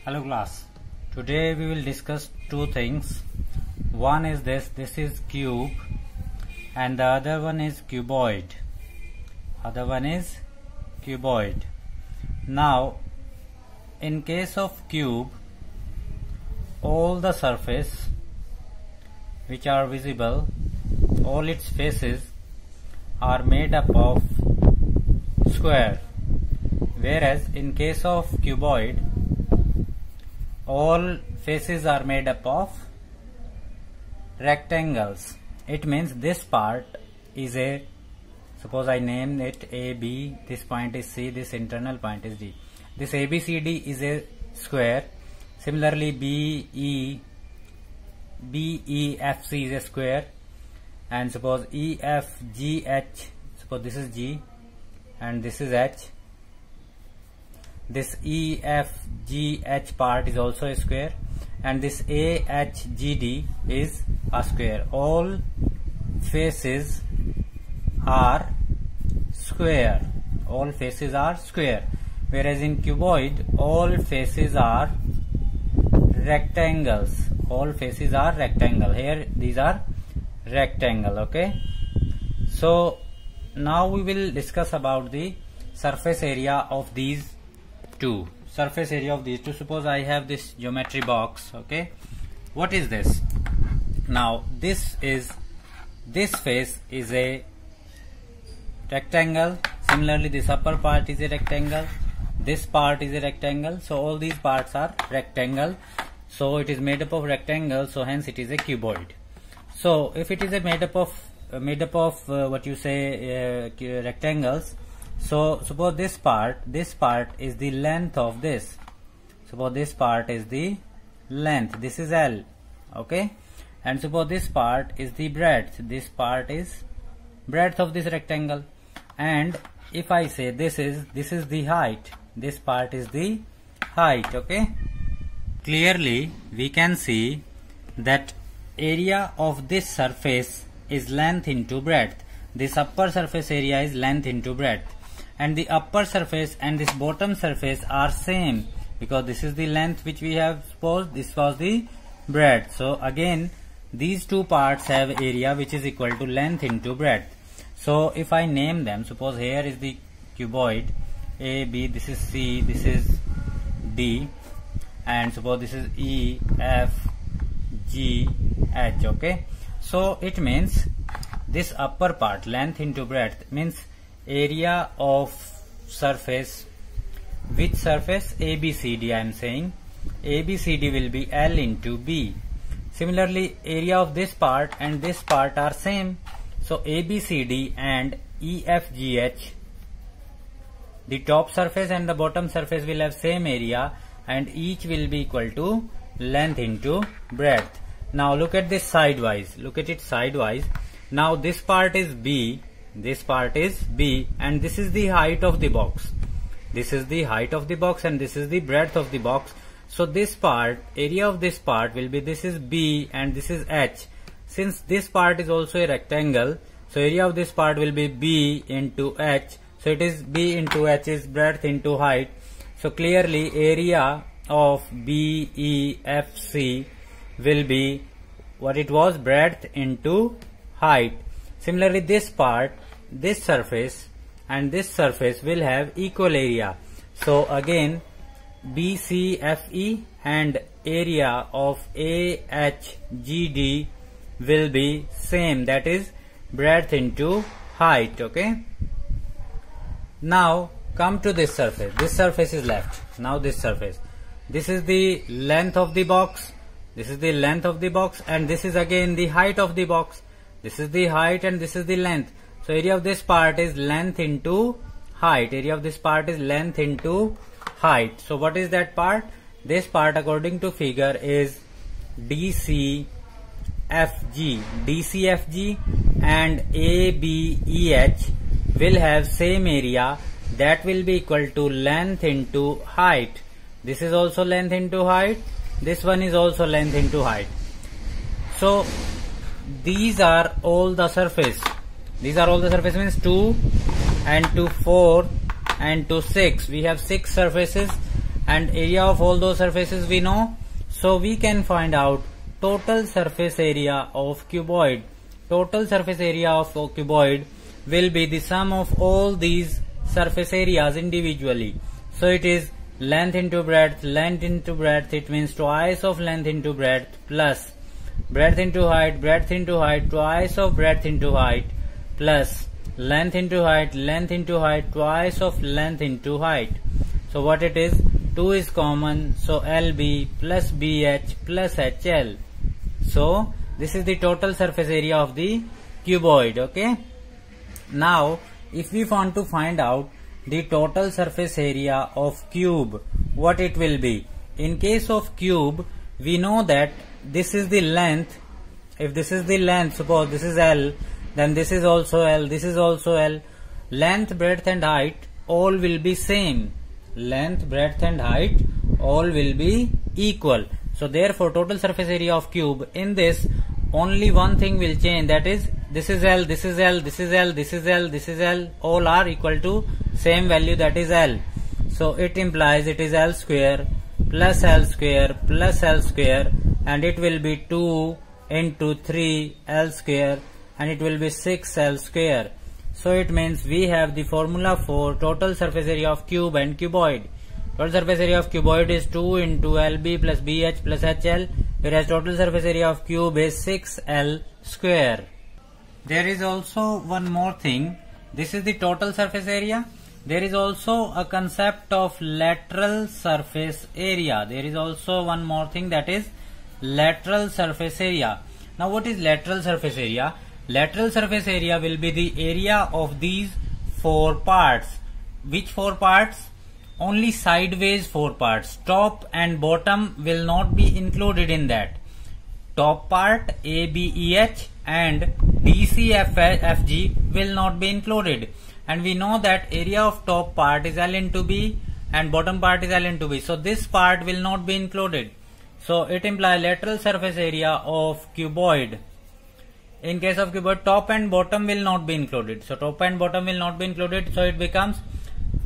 Hello class, today we will discuss two things. One is this is cube and the other one is cuboid. Now in case of cube, all the surface which are visible, all its faces are made up of square, whereas in case of cuboid, all faces are made up of rectangles. It means this part is suppose I name it AB, this point is C, this internal point is D. This ABCD is a square. Similarly BEFC is a square, and suppose EFGH, suppose this is G and this is H. This EFGH part is also a square, and this AHGD is a square. All faces are square. Whereas in cuboid, all faces are rectangles. Here these are rectangle. Okay. So now we will discuss about the surface area of these two. Suppose I have this geometry box. Okay, what is this? Now this face is a rectangle. Similarly, this upper part is a rectangle, this part is a rectangle, so all these parts are rectangle. So it is made up of rectangle, so hence it is a cuboid. So if it is made up of rectangles, so suppose this part is the length of this. Suppose this part is the length, this is L. Okay, and suppose this part is the breadth, this part is breadth of this rectangle. And if I say this is the height, this part is the height. Okay, clearly we can see that area of this surface is length into breadth. This upper surface area is length into breadth, and the upper surface and this bottom surface are same, because this is the length which we have supposed, this was the breadth. So again these two parts have area which is equal to length into breadth. So if I name them, suppose here is the cuboid A, B, this is C, this is D, and suppose this is E, F, G, H. Okay, so it means this upper part, length into breadth, means area of surface. Which surface? ABCD. I am saying ABCD will be L into B. Similarly, area of this part and this part are same, so ABCD and EFGH, the top surface and the bottom surface will have same area, and each will be equal to length into breadth. Now look at this sidewise. Now this part is B, and this is the height of the box. And this is the breadth of the box. So this part, area of this part will be, this is B and this is H. Since this part is also a rectangle, so area of this part will be B into H. So it is B into H is breadth into height. So clearly area of BEFC will be what it was, breadth into height. Similarly, this part, this surface and this surface will have equal area. So again BCFE and area of AHGD will be same, that is breadth into height. Okay, now come to this surface. This surface is left. Now this surface, this is the length of the box, and this is again the height of the box. This is the height and this is the length. So area of this part is length into height. So what is that part? This part according to figure is DCFG and ABEH will have same area, that will be equal to length into height. This is also length into height, this one is also length into height. So these are all the surface. Means 2 and to 4 and to 6. We have 6 surfaces and area of all those surfaces we know. So we can find out total surface area of cuboid. Total surface area of cuboid will be the sum of all these surface areas individually. So it is length into breadth, it means twice of length into breadth, plus breadth into height, twice of breadth into height, plus length into height, twice of length into height. So what it is? 2 is common, so LB plus BH plus HL. So this is the total surface area of the cuboid. Okay. Now if we want to find out the total surface area of cube, what it will be? In case of cube, we know that this is the length. If this is the length, suppose this is L, then this is also L, this is also L. Length, breadth and height all will be same. Length, breadth and height all will be equal. So therefore total surface area of cube, in this only one thing will change, that is this is L, this is L, this is L, this is L, this is L, all are equal to same value, that is L. So it implies it is L square plus L square plus L square, and it will be 2 into 3 L square, and it will be 6 L square. So it means we have the formula for total surface area of cube and cuboid. Total surface area of cuboid is 2 into LB plus BH plus HL, whereas total surface area of cube is 6L square. There is also one more thing. This is the total surface area. There is also a concept of lateral surface area. There is also one more thing, that is lateral surface area. Now what is lateral surface area? Lateral surface area will be the area of these 4 parts. Which 4 parts? Only sideways 4 parts. Top and bottom will not be included in that. Top part ABEH and DCFG will not be included. And we know that area of top part is L into B and bottom part is L into B. So this part will not be included. So it implies lateral surface area of cuboid. In case of cuboid, top and bottom will not be included. So top and bottom will not be included. So it becomes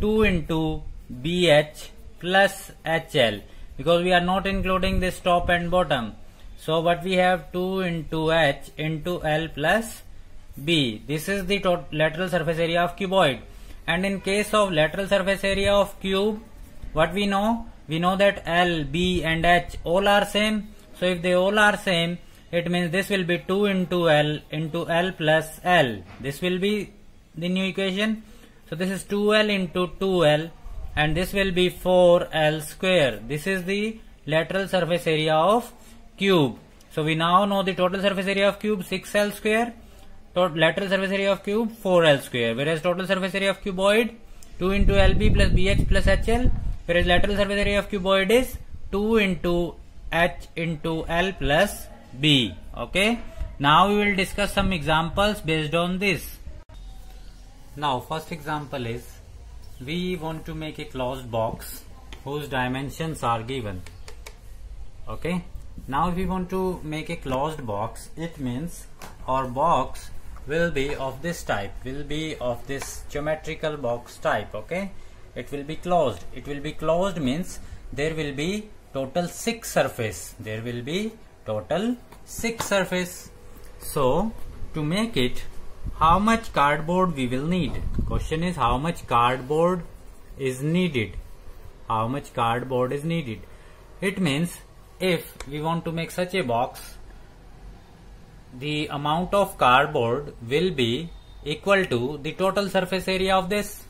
2 into BH plus HL, because we are not including this top and bottom. So what we have, 2 into H into L plus B. This is the lateral surface area of cuboid. And in case of lateral surface area of cube, what we know? We know that L, B and H all are same. So if they all are same, it means this will be 2 into L plus L. This will be the new equation. So this is 2L into 2L, and this will be 4L square. This is the lateral surface area of cube. So we now know the total surface area of cube 6L square. Lateral surface area of cube 4L square. Whereas total surface area of cuboid 2 into LB plus BH plus HL. Whereas lateral surface area of cuboid is 2 into H into L plus B. Okay. Now we will discuss some examples based on this. Now first example is, we want to make a closed box whose dimensions are given. Okay. Now if we want to make a closed box, it means our box will be of this type, will be of this geometrical box type. Okay. It will be closed. It will be closed means there will be total 6 surface. There will be total 6 surface. So to make it, how much cardboard we will need? Question is, how much cardboard is needed? How much cardboard is needed? It means if we want to make such a box, the amount of cardboard will be equal to the total surface area of this,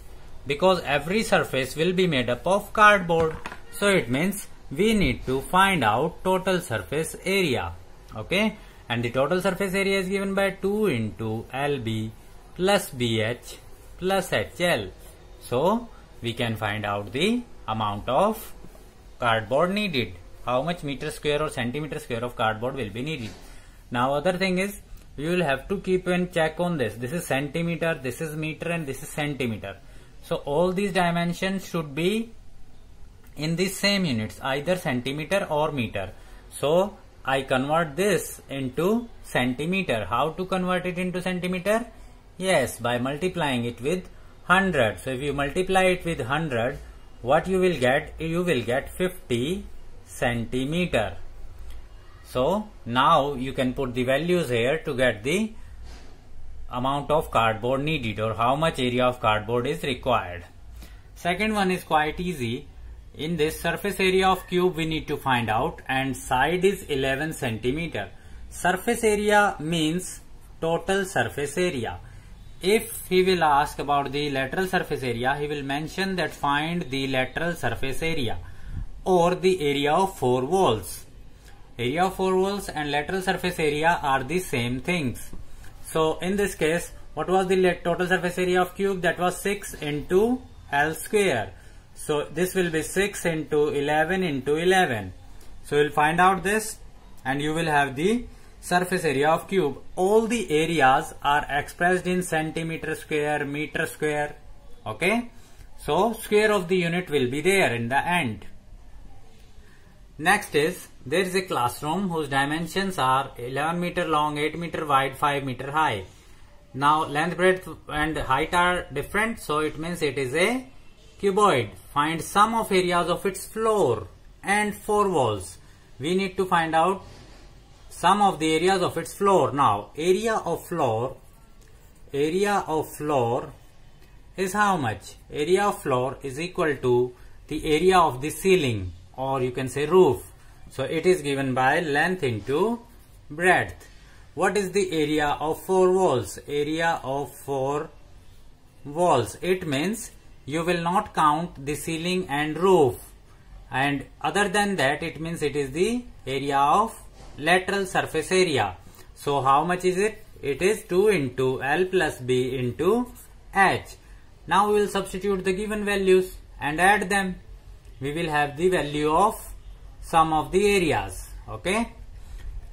because every surface will be made up of cardboard. So it means we need to find out total surface area. Okay. And the total surface area is given by 2 into LB plus BH plus HL. So we can find out the amount of cardboard needed. How much meter square or centimeter square of cardboard will be needed. Now other thing is, we will have to keep in check on this. This is centimeter, this is meter and this is centimeter. So all these dimensions should be in the same units, either centimeter or meter. So I convert this into centimeter. How to convert it into centimeter? Yes, by multiplying it with 100. So if you multiply it with 100, what you will get? You will get 50 centimeter. So now you can put the values here to get the amount of cardboard needed or how much area of cardboard is required. Second one is quite easy. In this, surface area of cube we need to find out, and side is 11 centimeter. Surface area means total surface area. If he will ask about the lateral surface area, he will mention that find the lateral surface area or the area of 4 walls. Area of 4 walls and lateral surface area are the same things. So in this case, what was the total surface area of cube? That was 6 into L square. So this will be 6 into 11 into 11. So you will find out this and you will have the surface area of cube. All the areas are expressed in centimeter square, meter square. Okay. So square of the unit will be there in the end. Next is, there is a classroom whose dimensions are 11 meter long, 8 meter wide, 5 meter high. Now length, breadth and height are different, so it means it is a cuboid. Find sum of areas of its floor and 4 walls. We need to find out sum of the areas of its floor. Now area of floor is how much? Area of floor is equal to the area of the ceiling, or you can say roof. So it is given by length into breadth. What is the area of 4 walls? Area of 4 walls. It means you will not count the ceiling and roof. And other than that, it means it is the area of lateral surface area. So how much is it? It is 2 into L plus B into H. Now we will substitute the given values and add them. We will have the value of sum of the areas. Okay.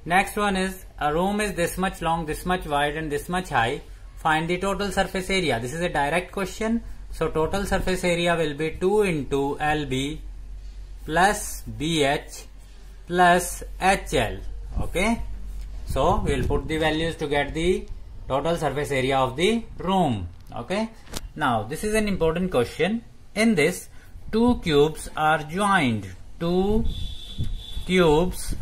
Next one is, a room is this much long, this much wide and this much high. Find the total surface area. This is a direct question. So total surface area will be 2 into LB plus BH plus HL. Okay. So we will put the values to get the total surface area of the room. Okay. Now this is an important question. In this, 2 cubes are joined. 2 cubes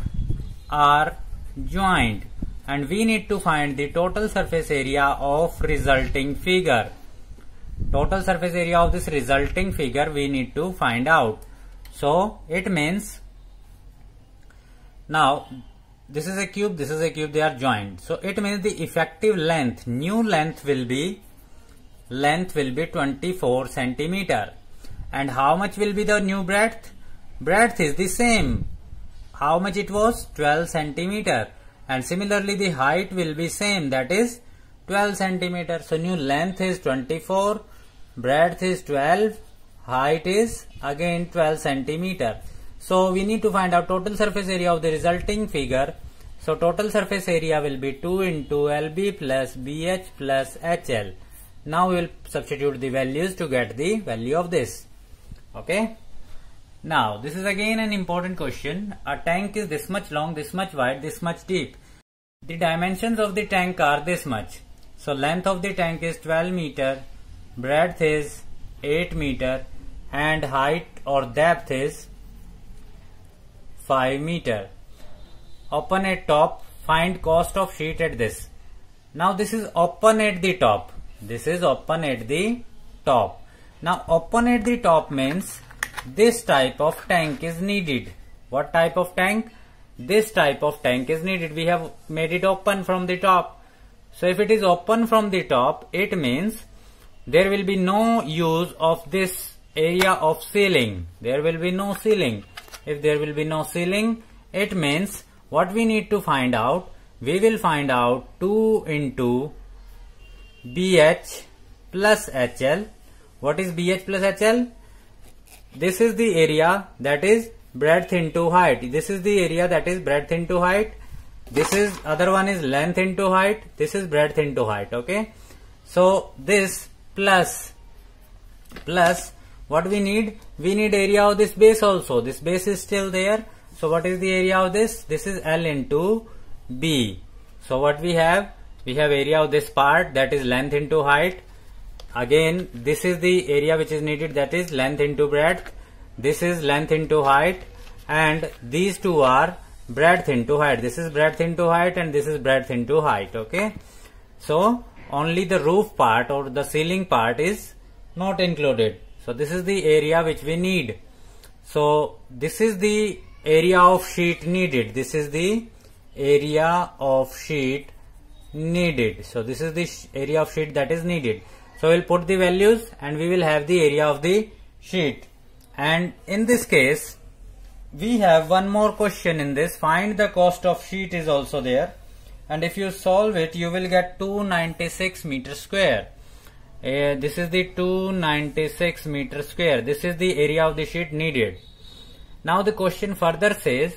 are joined and we need to find the total surface area of resulting figure. Total surface area of this resulting figure we need to find out. So it means, now this is a cube, they are joined. So it means the effective length, new length will be 24 centimeter. And how much will be the new breadth? Breadth is the same. How much it was? 12 centimeter. And similarly the height will be same, that is 12 centimeter. So new length is 24, breadth is 12, height is again 12 centimeter. So we need to find out total surface area of the resulting figure. So total surface area will be 2 into LB plus BH plus HL. Now we will substitute the values to get the value of this. Okay. Now this is again an important question. A tank is this much long, this much wide, this much deep. The dimensions of the tank are this much. So length of the tank is 12 meter, breadth is 8 meter and height or depth is 5 meter. Open at top, find cost of sheet at this. Now this is open at the top. This is open at the top. Now open at the top means this type of tank is needed. What type of tank? This type of tank is needed. We have made it open from the top. So if it is open from the top, it means there will be no use of this area of ceiling. There will be no ceiling. If there will be no ceiling, it means what we need to find out? We will find out 2 into BH plus HL. What is BH plus HL? This is the area that is breadth into height. This is the area that is breadth into height. This is, other one is length into height. This is breadth into height. Okay. So this plus what we need? We need area of this base also. This base is still there. So what is the area of this? This is L into B. So what we have? We have area of this part, that is length into height. again this is the area which is needed, that is length into breadth. This is length into height, and these two are breadth into height. This is breadth into height and this is breadth into height. Okay, so only the roof part or the ceiling part is not included. So this is the area which we need. So this is the area of sheet needed. This is the area of sheet needed. So this is the area of sheet that is needed. So we'll put the values and we will have the area of the sheet. And in this case, we have one more question in this. Find the cost of sheet is also there. And if you solve it, you will get 296 meter square. This is the 296 meter square. This is the area of the sheet needed. Now the question further says,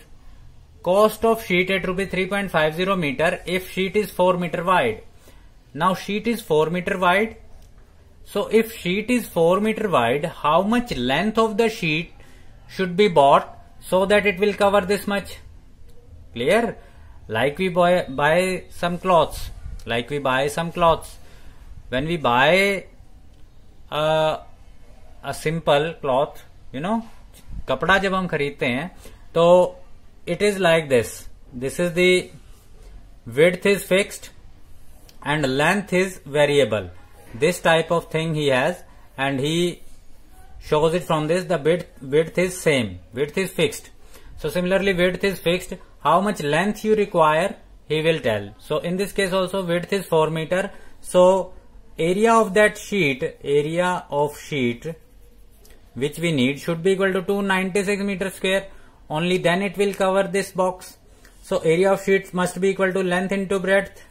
cost of sheet at rupees 3.50 meter if sheet is 4 meter wide. Now sheet is 4 meter wide. So if sheet is 4 meter wide, how much length of the sheet should be bought so that it will cover this much? Clear? Like we buy some clothes. Like we buy some clothes. When we buy a simple cloth, you know, कपड़ा जब हम खरीदते हैं, तो it is like this. This is the width is fixed and length is variable. This type of thing he has, and he shows it from this. The width is same. Width is fixed. So similarly, width is fixed. How much length you require, he will tell. So in this case also, width is 4 meter. So area of that sheet, which we need, should be equal to 296 meter square. Only then it will cover this box. So area of sheet must be equal to length into breadth.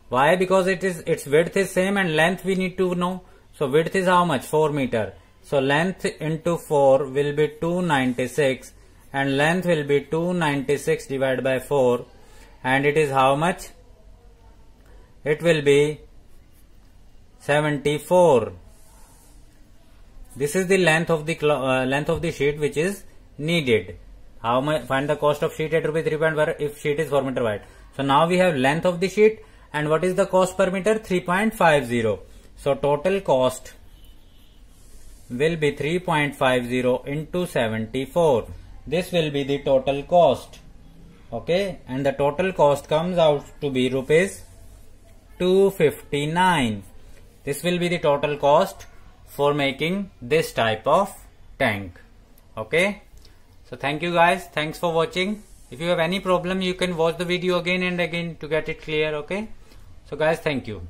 Why? Because its width is same and length we need to know. So width is how much? 4 meter. So length into 4 will be 296 and length will be 296 divided by 4, and it is how much? It will be 74. This is the length of the sheet which is needed. How much? Find the cost of sheet at rupees 3.1 if sheet is 4 meter wide. So now we have length of the sheet, and what is the cost per meter? 3.50. So total cost will be 3.50 into 74. This will be the total cost. Okay, and the total cost comes out to be rupees 259. This will be the total cost for making this type of tank. Okay, so thank you guys. Thanks for watching. If you have any problem, you can watch the video again and again to get it clear. Okay, so guys, thank you.